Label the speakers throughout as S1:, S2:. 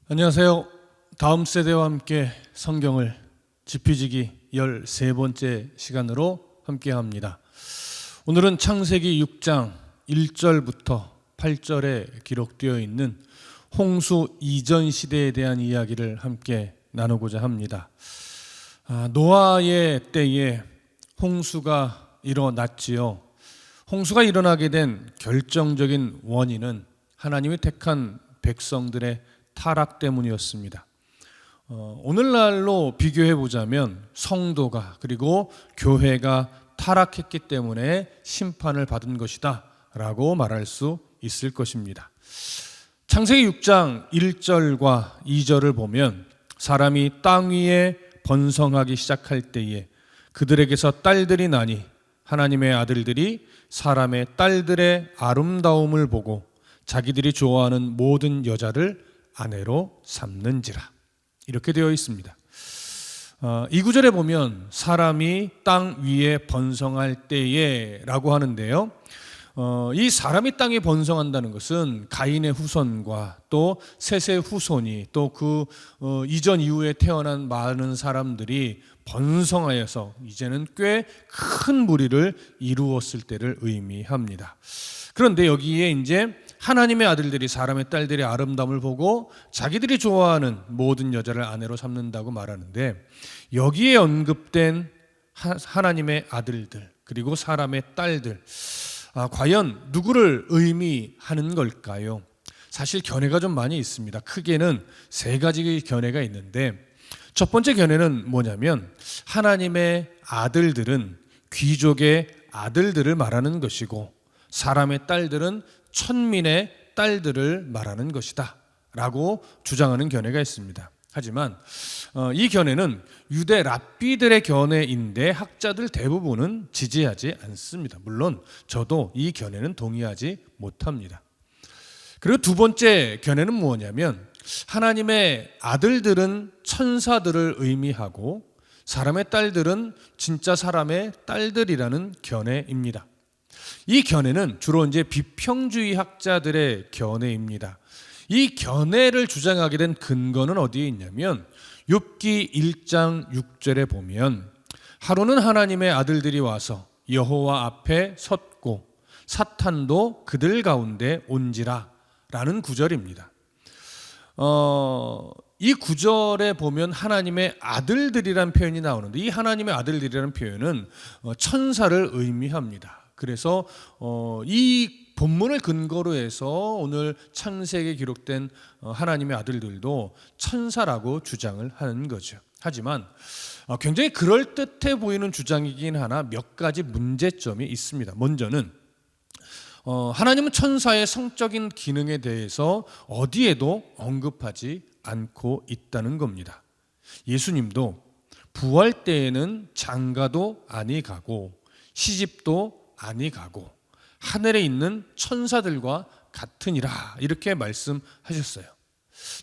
S1: 안녕하세요. 다음 세대와 함께 성경을 지피지기 13번째 시간으로 함께합니다. 오늘은 창세기 6장 1절부터 8절에 기록되어 있는 홍수 이전 시대에 대한 이야기를 함께 나누고자 합니다. 노아의 때에 홍수가 일어났지요. 홍수가 일어나게 된 결정적인 원인은 하나님이 택한 백성들의 타락 때문이었습니다. 오늘날로 비교해 보자면 성도가 그리고 교회가 타락했기 때문에 심판을 받은 것이다 라고 말할 수 있을 것입니다. 창세기 6장 1절과 2절을 보면 사람이 땅 위에 번성하기 시작할 때에 그들에게서 딸들이 나니 하나님의 아들들이 사람의 딸들의 아름다움을 보고 자기들이 좋아하는 모든 여자를 아내로 삼는지라, 이렇게 되어 있습니다. 이 구절에 보면 사람이 땅 위에 번성할 때에 라고 하는데요, 이 사람이 땅에 번성한다는 것은 가인의 후손과 또 셋의 후손이 또 그 이전 이후에 태어난 많은 사람들이 번성하여서 이제는 꽤 큰 무리를 이루었을 때를 의미합니다. 그런데 여기에 이제 하나님의 아들들이 사람의 딸들의 아름다움을 보고 자기들이 좋아하는 모든 여자를 아내로 삼는다고 말하는데, 여기에 언급된 하나님의 아들들 그리고 사람의 딸들, 과연 누구를 의미하는 걸까요? 사실 견해가 좀 많이 있습니다. 크게는 세 가지의 견해가 있는데, 첫 번째 견해는 뭐냐면 하나님의 아들들은 귀족의 아들들을 말하는 것이고 사람의 딸들은 천민의 딸들을 말하는 것이다 라고 주장하는 견해가 있습니다. 하지만 이 견해는 유대 랍비들의 견해인데 학자들 대부분은 지지하지 않습니다. 물론 저도 이 견해는 동의하지 못합니다. 그리고 두 번째 견해는 뭐냐면 하나님의 아들들은 천사들을 의미하고 사람의 딸들은 진짜 사람의 딸들이라는 견해입니다. 이 견해는 주로 이제 비평주의 학자들의 견해입니다. 이 견해를 주장하게 된 근거는 어디에 있냐면 욥기 1장 6절에 보면 하루는 하나님의 아들들이 와서 여호와 앞에 섰고 사탄도 그들 가운데 온지라 라는 구절입니다. 이 구절에 보면 하나님의 아들들이라는 표현이 나오는데, 이 하나님의 아들들이라는 표현은 천사를 의미합니다. 그래서 이 본문을 근거로 해서 오늘 창세기에 기록된 하나님의 아들들도 천사라고 주장을 하는 거죠. 하지만 굉장히 그럴듯해 보이는 주장이긴 하나 몇 가지 문제점이 있습니다. 먼저는 하나님은 천사의 성적인 기능에 대해서 어디에도 언급하지 않고 있다는 겁니다. 예수님도 부활 때에는 장가도 아니 가고 시집도 아니 가고 하늘에 있는 천사들과 같으니라, 이렇게 말씀하셨어요.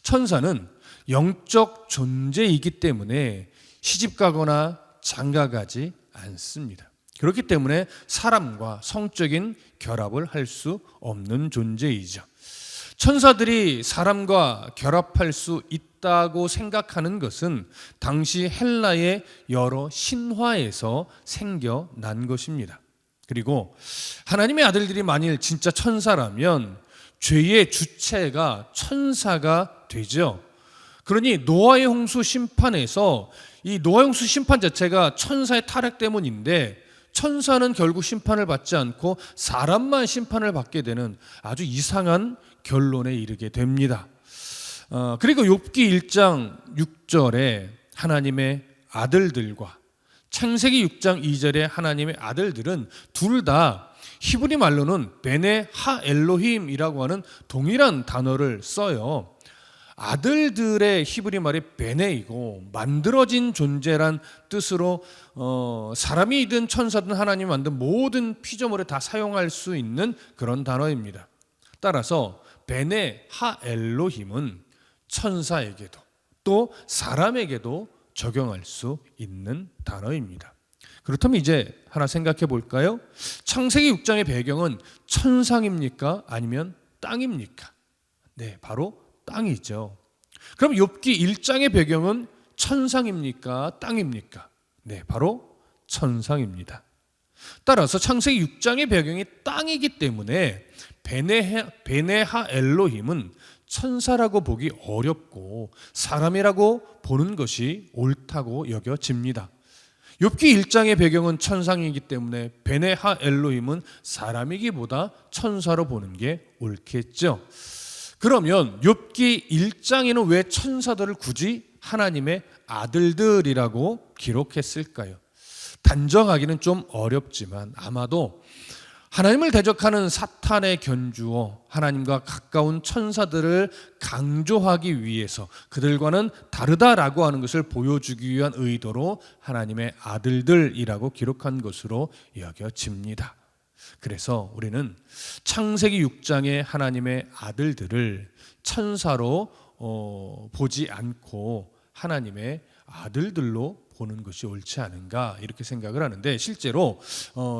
S1: 천사는 영적 존재이기 때문에 시집 가거나 장가 가지 않습니다. 그렇기 때문에 사람과 성적인 결합을 할 수 없는 존재이죠. 천사들이 사람과 결합할 수 있다고 생각하는 것은 당시 헬라의 여러 신화에서 생겨난 것입니다. 그리고 하나님의 아들들이 만일 진짜 천사라면 죄의 주체가 천사가 되죠. 그러니 노아의 홍수 심판에서 이 노아의 홍수 심판 자체가 천사의 타락 때문인데, 천사는 결국 심판을 받지 않고 사람만 심판을 받게 되는 아주 이상한 결론에 이르게 됩니다. 그리고 욥기 1장 6절에 하나님의 아들들과 창세기 6장 2절의 하나님의 아들들은 둘 다 히브리 말로는 베네 하 엘로힘이라고 하는 동일한 단어를 써요. 아들들의 히브리 말이 베네이고 만들어진 존재란 뜻으로 사람이든 천사든 하나님이 만든 모든 피조물에 다 사용할 수 있는 그런 단어입니다. 따라서 베네 하 엘로힘은 천사에게도 또 사람에게도 적용할 수 있는 단어입니다. 그렇다면 이제 하나 생각해 볼까요? 창세기 6장의 배경은 천상입니까? 아니면 땅입니까? 네, 바로 땅이죠. 그럼 욥기 1장의 배경은 천상입니까? 땅입니까? 네, 바로 천상입니다. 따라서 창세기 6장의 배경이 땅이기 때문에 베네하 엘로힘은 천사라고 보기 어렵고 사람이라고 보는 것이 옳다고 여겨집니다. 욥기 1장의 배경은 천상이기 때문에 베네하 엘로힘은 사람이기보다 천사로 보는 게 옳겠죠. 그러면 욥기 1장에는 왜 천사들을 굳이 하나님의 아들들이라고 기록했을까요? 단정하기는 좀 어렵지만 아마도 하나님을 대적하는 사탄의 견주어 하나님과 가까운 천사들을 강조하기 위해서 그들과는 다르다라고 하는 것을 보여주기 위한 의도로 하나님의 아들들이라고 기록한 것으로 여겨집니다. 그래서 우리는 창세기 6장의 하나님의 아들들을 천사로 보지 않고 하나님의 아들들로 보는 것이 옳지 않은가 이렇게 생각을 하는데, 실제로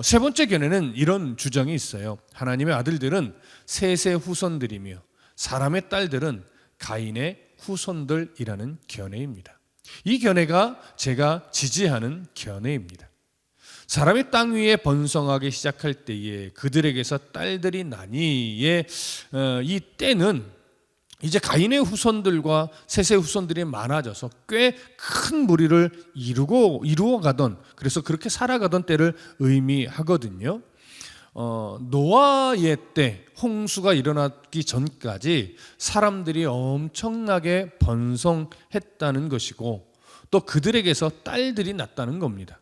S1: 세 번째 견해는 이런 주장이 있어요. 하나님의 아들들은 셋의 후손들이며 사람의 딸들은 가인의 후손들이라는 견해입니다. 이 견해가 제가 지지하는 견해입니다. 사람이 땅 위에 번성하기 시작할 때에 그들에게서 딸들이 나니의 이 때는 이제 가인의 후손들과 셋의 후손들이 많아져서 꽤 큰 무리를 이루어가던, 그래서 그렇게 살아가던 때를 의미하거든요. 노아의 때 홍수가 일어나기 전까지 사람들이 엄청나게 번성했다는 것이고 또 그들에게서 딸들이 났다는 겁니다.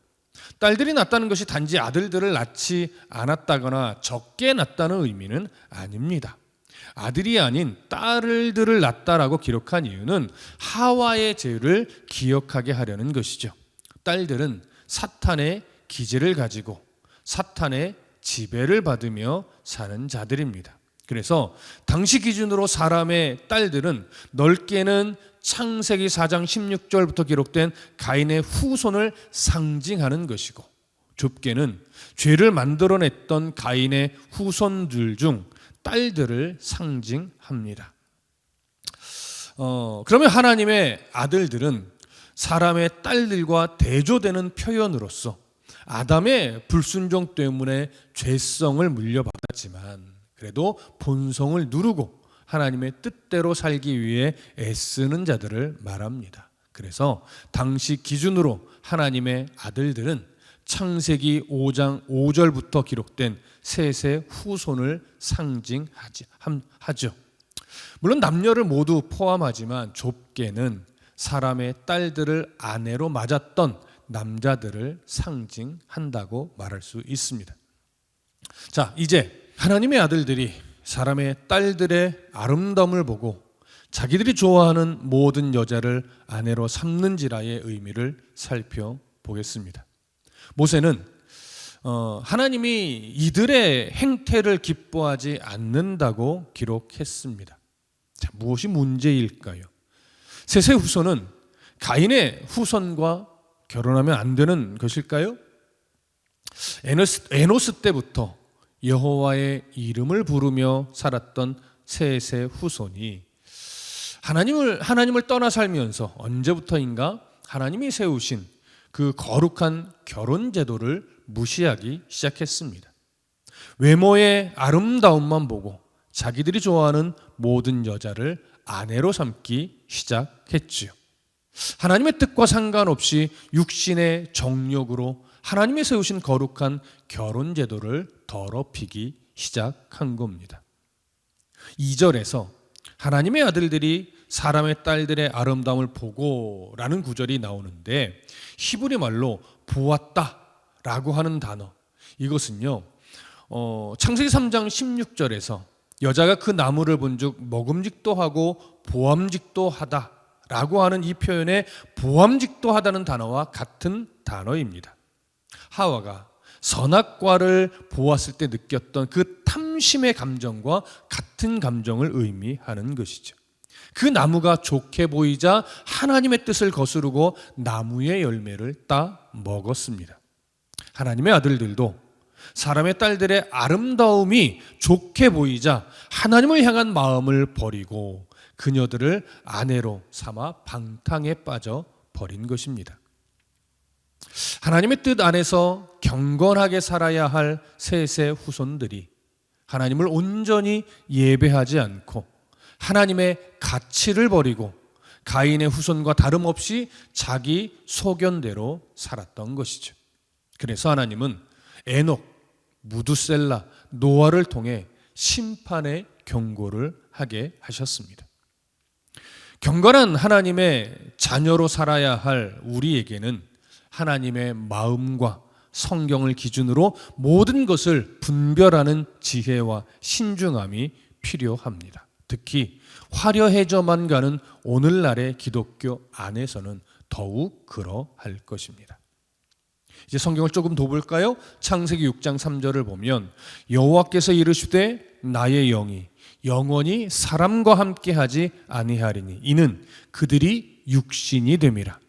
S1: 딸들이 낳았다는 것이 단지 아들들을 낳지 않았다거나 적게 낳았다는 의미는 아닙니다. 아들이 아닌 딸들을 낳았다라고 기록한 이유는 하와의 죄를 기억하게 하려는 것이죠. 딸들은 사탄의 기질을 가지고 사탄의 지배를 받으며 사는 자들입니다. 그래서 당시 기준으로 사람의 딸들은 넓게는 창세기 4장 16절부터 기록된 가인의 후손을 상징하는 것이고, 좁게는 죄를 만들어냈던 가인의 후손들 중 딸들을 상징합니다. 그러면 하나님의 아들들은 사람의 딸들과 대조되는 표현으로서 아담의 불순종 때문에 죄성을 물려받았지만 그래도 본성을 누르고 하나님의 뜻대로 살기 위해 애쓰는 자들을 말합니다. 그래서 당시 기준으로 하나님의 아들들은 창세기 5장 5절부터 기록된 셋의 후손을 상징하죠. 물론 남녀를 모두 포함하지만 좁게는 사람의 딸들을 아내로 맞았던 남자들을 상징한다고 말할 수 있습니다. 자, 이제 하나님의 아들들이 사람의 딸들의 아름다움을 보고 자기들이 좋아하는 모든 여자를 아내로 삼는지라의 의미를 살펴보겠습니다. 모세는 하나님이 이들의 행태를 기뻐하지 않는다고 기록했습니다. 자, 무엇이 문제일까요? 셋의 후손은 가인의 후손과 결혼하면 안 되는 것일까요? 에노스 때부터 여호와의 이름을 부르며 살았던 셋의 후손이 하나님을 떠나 살면서 언제부터인가 하나님이 세우신 그 거룩한 결혼 제도를 무시하기 시작했습니다. 외모의 아름다움만 보고 자기들이 좋아하는 모든 여자를 아내로 삼기 시작했지요. 하나님의 뜻과 상관없이 육신의 정욕으로 하나님이 세우신 거룩한 결혼 제도를 더럽히기 시작한 겁니다. 2절에서 하나님의 아들들이 사람의 딸들의 아름다움을 보고라는 구절이 나오는데 히브리 말로 보았다라고 하는 단어, 이것은요 창세기 3장 16절에서 여자가 그 나무를 본즉 먹음직도 하고 보암직도 하다라고 하는 이 표현에 보암직도 하다는 단어와 같은 단어입니다. 하와가 선악과를 보았을 때 느꼈던 그 탐심의 감정과 같은 감정을 의미하는 것이죠. 그 나무가 좋게 보이자 하나님의 뜻을 거스르고 나무의 열매를 따 먹었습니다. 하나님의 아들들도 사람의 딸들의 아름다움이 좋게 보이자 하나님을 향한 마음을 버리고 그녀들을 아내로 삼아 방탕에 빠져 버린 것입니다. 하나님의 뜻 안에서 경건하게 살아야 할 셋의 후손들이 하나님을 온전히 예배하지 않고 하나님의 가치를 버리고 가인의 후손과 다름없이 자기 소견대로 살았던 것이죠. 그래서 하나님은 에녹, 무두셀라, 노아를 통해 심판의 경고를 하게 하셨습니다. 경건한 하나님의 자녀로 살아야 할 우리에게는 하나님의 마음과 성경을 기준으로 모든 것을 분별하는 지혜와 신중함이 필요합니다. 특히 화려해져만 가는 오늘날의 기독교 안에서는 더욱 그러할 것입니다. 이제 성경을 조금 더 볼까요? 창세기 6장 3절을 보면 여호와께서 이르시되 나의 영이 영원히 사람과 함께하지 아니하리니 이는 그들이 육신이 됨이라.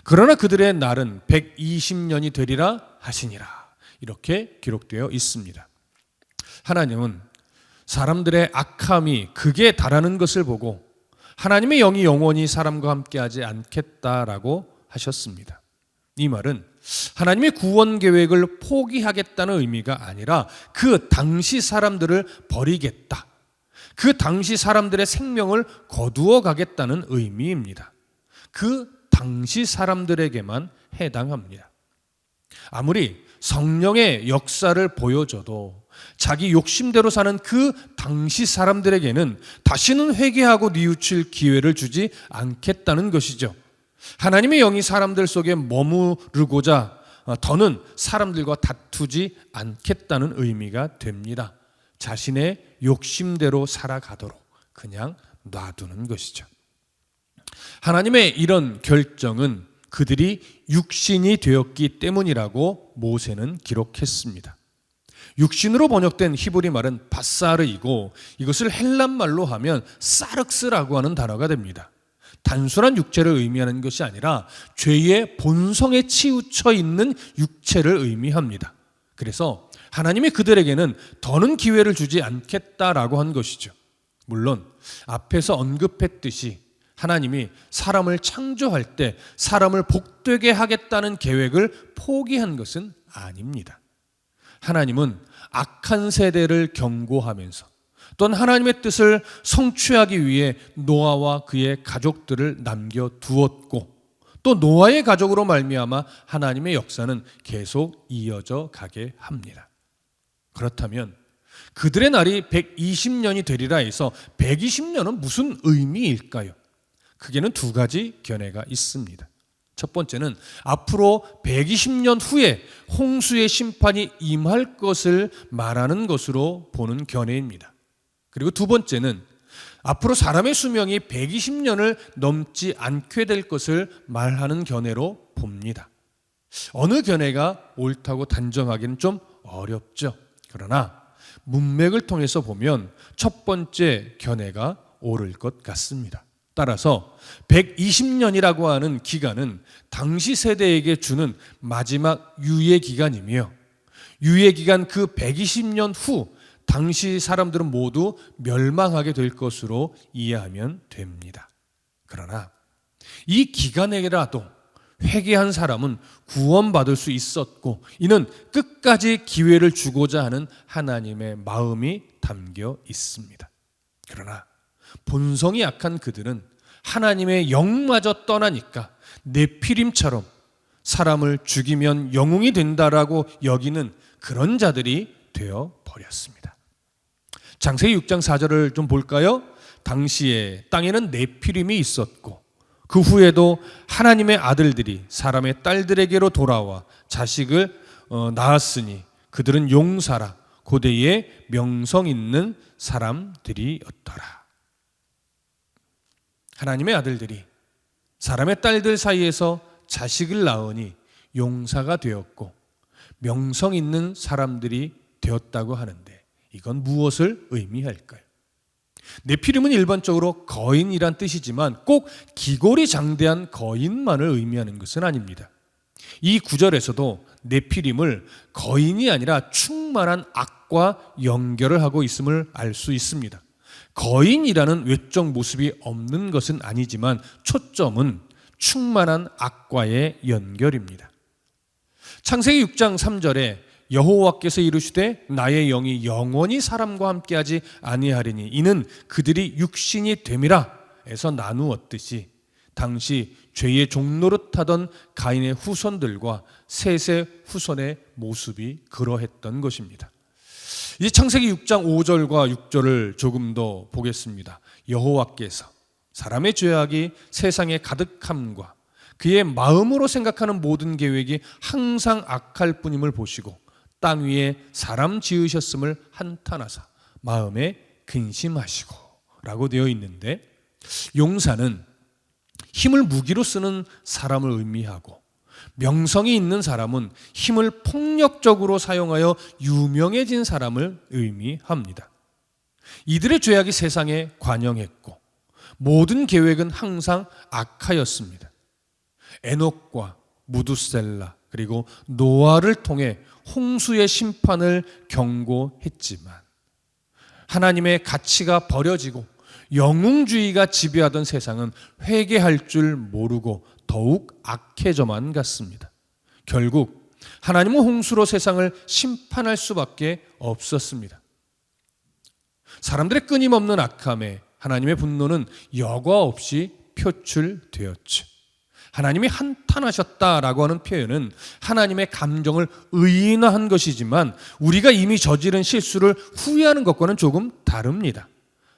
S1: 그러나 그들의 날은 120년이 되리라 하시니라. 이렇게 기록되어 있습니다. 하나님은 사람들의 악함이 극에 달하는 것을 보고 하나님의 영이 영원히 사람과 함께하지 않겠다라고 하셨습니다. 이 말은 하나님의 구원 계획을 포기하겠다는 의미가 아니라 그 당시 사람들을 버리겠다, 그 당시 사람들의 생명을 거두어 가겠다는 의미입니다. 그 당시 사람들에게만 해당합니다. 아무리 성령의 역사를 보여줘도 자기 욕심대로 사는 그 당시 사람들에게는 다시는 회개하고 뉘우칠 기회를 주지 않겠다는 것이죠. 하나님의 영이 사람들 속에 머무르고자 더는 사람들과 다투지 않겠다는 의미가 됩니다. 자신의 욕심대로 살아가도록 그냥 놔두는 것이죠. 하나님의 이런 결정은 그들이 육신이 되었기 때문이라고 모세는 기록했습니다. 육신으로 번역된 히브리 말은 바사르이고 이것을 헬란 말로 하면 사륵스라고 하는 단어가 됩니다. 단순한 육체를 의미하는 것이 아니라 죄의 본성에 치우쳐 있는 육체를 의미합니다. 그래서 하나님이 그들에게는 더는 기회를 주지 않겠다라고 한 것이죠. 물론 앞에서 언급했듯이 하나님이 사람을 창조할 때 사람을 복되게 하겠다는 계획을 포기한 것은 아닙니다. 하나님은 악한 세대를 경고하면서 또한 하나님의 뜻을 성취하기 위해 노아와 그의 가족들을 남겨두었고 또 노아의 가족으로 말미암아 하나님의 역사는 계속 이어져 가게 합니다. 그렇다면 그들의 날이 120년이 되리라 해서 120년은 무슨 의미일까요? 크게는 두 가지 견해가 있습니다. 첫 번째는 앞으로 120년 후에 홍수의 심판이 임할 것을 말하는 것으로 보는 견해입니다. 그리고 두 번째는 앞으로 사람의 수명이 120년을 넘지 않게 될 것을 말하는 견해로 봅니다. 어느 견해가 옳다고 단정하기는 좀 어렵죠. 그러나 문맥을 통해서 보면 첫 번째 견해가 옳을 것 같습니다. 따라서 120년이라고 하는 기간은 당시 세대에게 주는 마지막 유예 기간이며 유예 기간 그 120년 후 당시 사람들은 모두 멸망하게 될 것으로 이해하면 됩니다. 그러나 이 기간에라도 회개한 사람은 구원받을 수 있었고 이는 끝까지 기회를 주고자 하는 하나님의 마음이 담겨 있습니다. 그러나 본성이 약한 그들은 하나님의 영마저 떠나니까 네피림처럼 사람을 죽이면 영웅이 된다라고 여기는 그런 자들이 되어 버렸습니다. 창세기 6장 4절을 좀 볼까요? 당시에 땅에는 네피림이 있었고 그 후에도 하나님의 아들들이 사람의 딸들에게로 돌아와 자식을 낳았으니 그들은 용사라 고대의 명성 있는 사람들이었더라. 하나님의 아들들이 사람의 딸들 사이에서 자식을 낳으니 용사가 되었고 명성 있는 사람들이 되었다고 하는데 이건 무엇을 의미할까요? 네피림은 일반적으로 거인이란 뜻이지만 꼭 기골이 장대한 거인만을 의미하는 것은 아닙니다. 이 구절에서도 네피림을 거인이 아니라 충만한 악과 연결을 하고 있음을 알 수 있습니다. 거인이라는 외적 모습이 없는 것은 아니지만 초점은 충만한 악과의 연결입니다. 창세기 6장 3절에 여호와께서 이르시되 나의 영이 영원히 사람과 함께하지 아니하리니 이는 그들이 육신이 됨이라 에서 나누었듯이 당시 죄의 종노릇하던 가인의 후손들과 셋의 후손의 모습이 그러했던 것입니다. 이제 창세기 6장 5절과 6절을 조금 더 보겠습니다. 여호와께서 사람의 죄악이 세상에 가득함과 그의 마음으로 생각하는 모든 계획이 항상 악할 뿐임을 보시고 땅 위에 사람 지으셨음을 한탄하사 마음에 근심하시고 라고 되어 있는데, 용사는 힘을 무기로 쓰는 사람을 의미하고 명성이 있는 사람은 힘을 폭력적으로 사용하여 유명해진 사람을 의미합니다. 이들의 죄악이 세상에 관영했고 모든 계획은 항상 악하였습니다. 에녹과 무두셀라 그리고 노아를 통해 홍수의 심판을 경고했지만 하나님의 가치가 버려지고 영웅주의가 지배하던 세상은 회개할 줄 모르고 더욱 악해져만 갔습니다. 결국 하나님은 홍수로 세상을 심판할 수밖에 없었습니다. 사람들의 끊임없는 악함에 하나님의 분노는 여과 없이 표출되었죠. 하나님이 한탄하셨다라고 하는 표현은 하나님의 감정을 의인화한 것이지만 우리가 이미 저지른 실수를 후회하는 것과는 조금 다릅니다.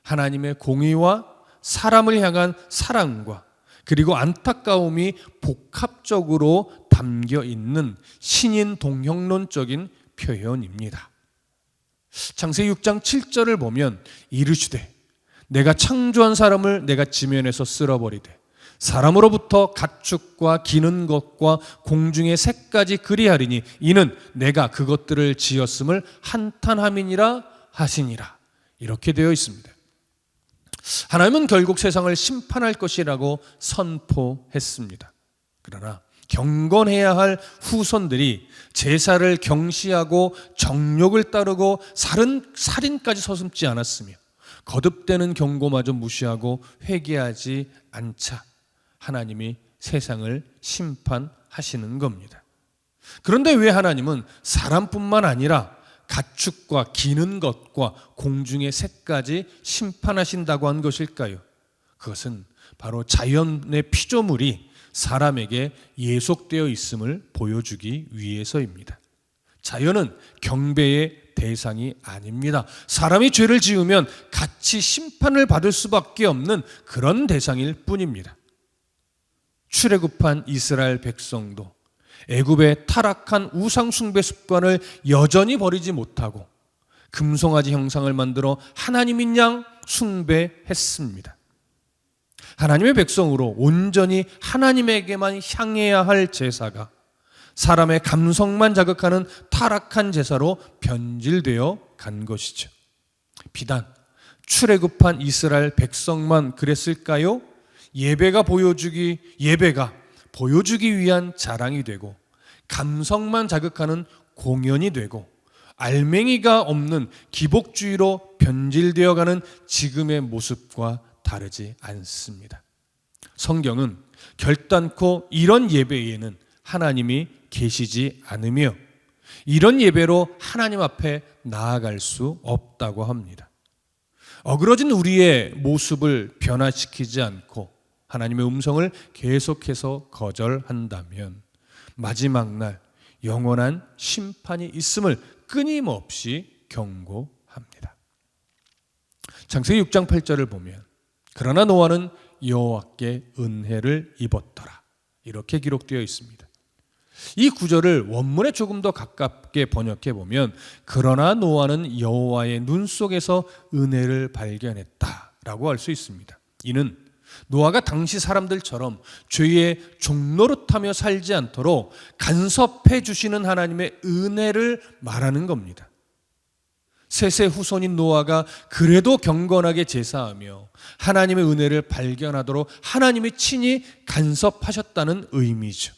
S1: 하나님의 공의와 사람을 향한 사랑과 그리고 안타까움이 복합적으로 담겨 있는 신인 동형론적인 표현입니다. 창세기 6장 7절을 보면 이르시되 내가 창조한 사람을 내가 지면에서 쓸어버리되 사람으로부터 가축과 기는 것과 공중의 새까지 그리하리니 이는 내가 그것들을 지었음을 한탄함이니라 하시니라. 이렇게 되어 있습니다. 하나님은 결국 세상을 심판할 것이라고 선포했습니다. 그러나 경건해야 할 후손들이 제사를 경시하고 정욕을 따르고 살인까지 서슴지 않았으며 거듭되는 경고마저 무시하고 회개하지 않자 하나님이 세상을 심판하시는 겁니다. 그런데 왜 하나님은 사람뿐만 아니라 가축과 기는 것과 공중의 새까지 심판하신다고 한 것일까요? 그것은 바로 자연의 피조물이 사람에게 예속되어 있음을 보여주기 위해서입니다. 자연은 경배의 대상이 아닙니다. 사람이 죄를 지으면 같이 심판을 받을 수밖에 없는 그런 대상일 뿐입니다. 출애굽한 이스라엘 백성도 애굽의 타락한 우상 숭배 습관을 여전히 버리지 못하고 금송아지 형상을 만들어 하나님인 양 숭배했습니다. 하나님의 백성으로 온전히 하나님에게만 향해야 할 제사가 사람의 감성만 자극하는 타락한 제사로 변질되어 간 것이죠. 비단 출애굽한 이스라엘 백성만 그랬을까요? 예배가 보여주기 위한 자랑이 되고 감성만 자극하는 공연이 되고 알맹이가 없는 기복주의로 변질되어가는 지금의 모습과 다르지 않습니다. 성경은 결단코 이런 예배에는 하나님이 계시지 않으며 이런 예배로 하나님 앞에 나아갈 수 없다고 합니다. 어그러진 우리의 모습을 변화시키지 않고 하나님의 음성을 계속해서 거절한다면 마지막 날 영원한 심판이 있음을 끊임없이 경고합니다. 창세기 6장 8절을 보면 그러나 노아는 여호와께 은혜를 입었더라 이렇게 기록되어 있습니다. 이 구절을 원문에 조금 더 가깝게 번역해 보면 그러나 노아는 여호와의 눈 속에서 은혜를 발견했다라고 할 수 있습니다. 이는 노아가 당시 사람들처럼 죄의 종노릇하며 살지 않도록 간섭해 주시는 하나님의 은혜를 말하는 겁니다. 셋의 후손인 노아가 그래도 경건하게 제사하며 하나님의 은혜를 발견하도록 하나님이 친히 간섭하셨다는 의미죠.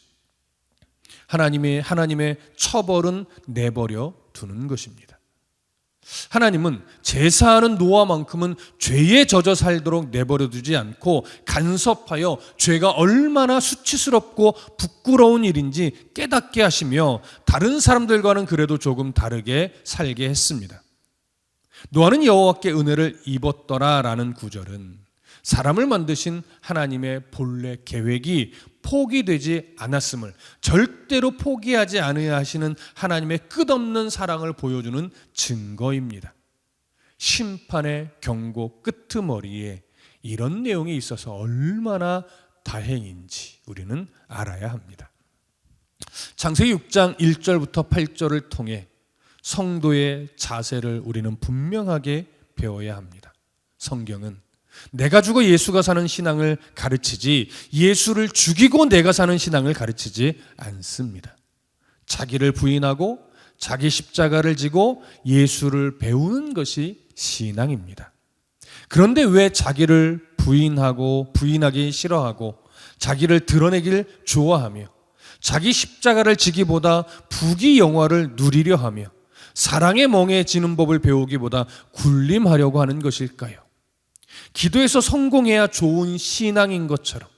S1: 하나님의 처벌은 내버려 두는 것입니다. 하나님은 제사하는 노아만큼은 죄에 젖어 살도록 내버려 두지 않고 간섭하여 죄가 얼마나 수치스럽고 부끄러운 일인지 깨닫게 하시며 다른 사람들과는 그래도 조금 다르게 살게 했습니다. 노아는 여호와께 은혜를 입었더라라는 구절은 사람을 만드신 하나님의 본래 계획이 포기되지 않았음을, 절대로 포기하지 않으려 하시는 하나님의 끝없는 사랑을 보여주는 증거입니다. 심판의 경고 끄트머리에 이런 내용이 있어서 얼마나 다행인지 우리는 알아야 합니다. 창세기 6장 1절부터 8절을 통해 성도의 자세를 우리는 분명하게 배워야 합니다. 성경은 내가 죽어 예수가 사는 신앙을 가르치지 예수를 죽이고 내가 사는 신앙을 가르치지 않습니다. 자기를 부인하고 자기 십자가를 지고 예수를 배우는 것이 신앙입니다. 그런데 왜 자기를 부인하기 싫어하고 자기를 드러내길 좋아하며 자기 십자가를 지기보다 부귀영화를 누리려 하며 사랑의 멍에 지는 법을 배우기보다 군림하려고 하는 것일까요? 기도에서 성공해야 좋은 신앙인 것처럼,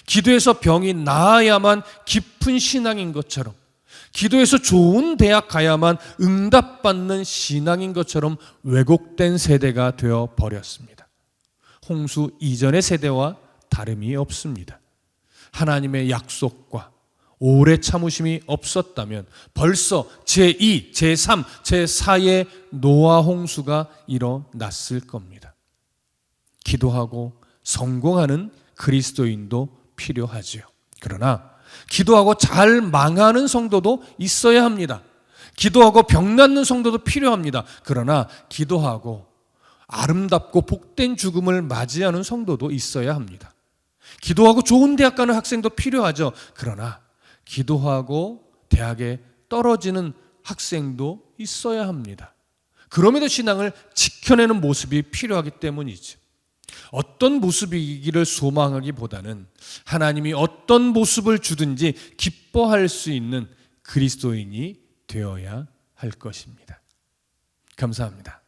S1: 기도에서 병이 나아야만 깊은 신앙인 것처럼, 기도에서 좋은 대학 가야만 응답받는 신앙인 것처럼 왜곡된 세대가 되어 버렸습니다. 홍수 이전의 세대와 다름이 없습니다. 하나님의 약속과 오래 참으심이 없었다면 벌써 제2, 제3, 제4의 노아 홍수가 일어났을 겁니다. 기도하고 성공하는 그리스도인도 필요하지요. 그러나 기도하고 잘 망하는 성도도 있어야 합니다. 기도하고 병 낫는 성도도 필요합니다. 그러나 기도하고 아름답고 복된 죽음을 맞이하는 성도도 있어야 합니다. 기도하고 좋은 대학 가는 학생도 필요하죠. 그러나 기도하고 대학에 떨어지는 학생도 있어야 합니다. 그럼에도 신앙을 지켜내는 모습이 필요하기 때문이죠. 어떤 모습이기를 소망하기보다는 하나님이 어떤 모습을 주든지 기뻐할 수 있는 그리스도인이 되어야 할 것입니다. 감사합니다.